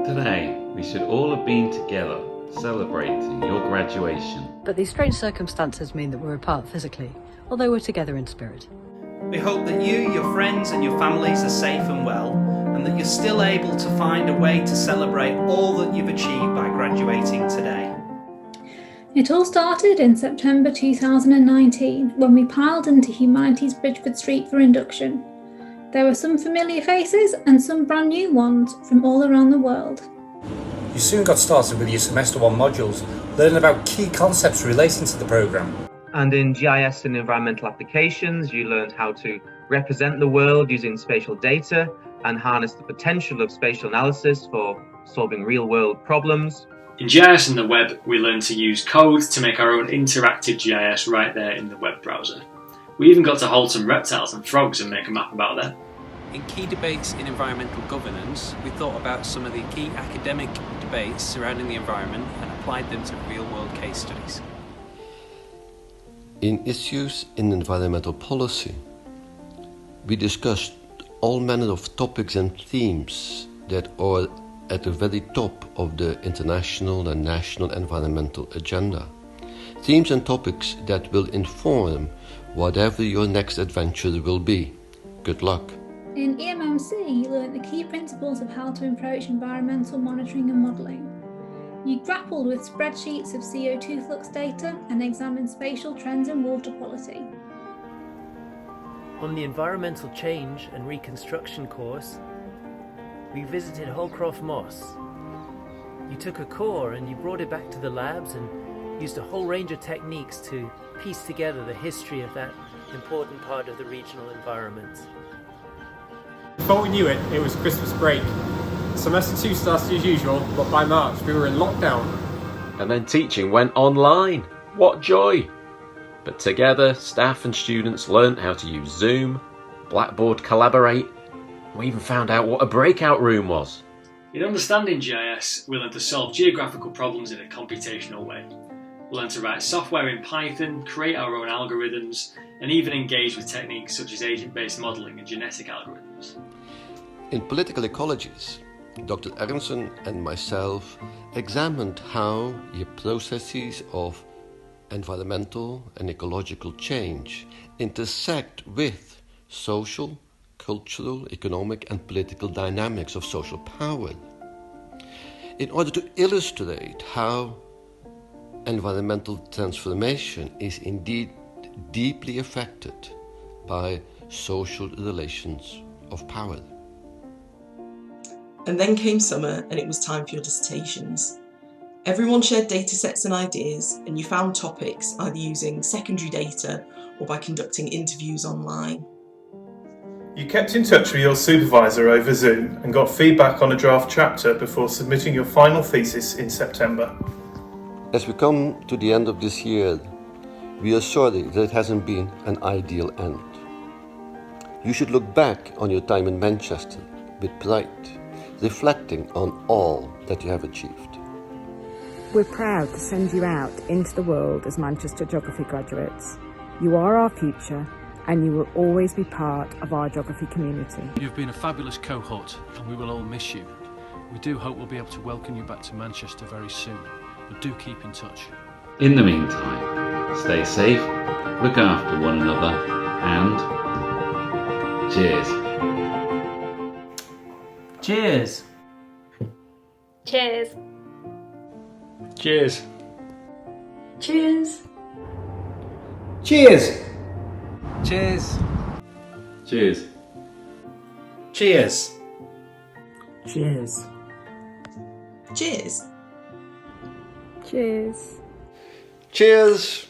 Today, we should all have been together, celebrating your graduation. But these strange circumstances mean that we're apart physically, although we're together in spirit. We hope that you, your friends and your families are safe and well, and that you're still able to find a way to celebrate all that you've achieved by graduating today. It all started in September 2019 when we piled into Humanities Bridgeford Street for induction. There were some familiar faces and some brand new ones from all around the world. You soon got started with your Semester 1 modules, learning about key concepts relating to the programme. And in GIS and environmental applications, you learned how to represent the world using spatial data and harness the potential of spatial analysis for solving real-world problems. In GIS and the web, we learned to use code to make our own interactive GIS right there in the web browser. We even got to hold some reptiles and frogs and make a map about them. In key debates in environmental governance, we thought about some of the key academic debates surrounding the environment and applied them to real-world case studies. In issues in environmental policy, we discussed all manner of topics and themes that are at the very top of the international and national environmental agenda. Themes and topics that will inform whatever your next adventure will be. Good luck. In EMMC, you learnt the key principles of how to approach environmental monitoring and modelling. You grappled with spreadsheets of CO2 flux data and examined spatial trends in water quality. On the Environmental Change and Reconstruction course, we visited Holcroft Moss. You took a core and you brought it back to the labs and used a whole range of techniques to piece together the history of that important part of the regional environment. Before we knew it, it was Christmas break. Semester 2 started as usual, but by March we were in lockdown. And then teaching went online. What joy! But together, staff and students learnt how to use Zoom, Blackboard Collaborate. We even found out what a breakout room was. In understanding GIS, we learned to solve geographical problems in a computational way. We learned to write software in Python, create our own algorithms, and even engage with techniques such as agent-based modelling and genetic algorithms. In political ecologies, Dr. Aronson and myself examined how the processes of environmental and ecological change intersect with social, cultural, economic and political dynamics of social power, in order to illustrate how environmental transformation is indeed deeply affected by social relations of power. And then came summer and it was time for your dissertations. Everyone shared data sets and ideas, and you found topics either using secondary data or by conducting interviews online. You kept in touch with your supervisor over Zoom and got feedback on a draft chapter before submitting your final thesis in September. As we come to the end of this year, we are sorry that it hasn't been an ideal end. You should look back on your time in Manchester with pride, reflecting on all that you have achieved. We're proud to send you out into the world as Manchester Geography graduates. You are our future, and you will always be part of our geography community. You've been a fabulous cohort, and we will all miss you. We do hope we'll be able to welcome you back to Manchester very soon, but do keep in touch. In the meantime, stay safe, look after one another, and cheers. Cheers. Cheers. Cheers. Cheers. Cheers. Cheers. Cheers. Cheers. Cheers. Cheers. Cheers. Cheers!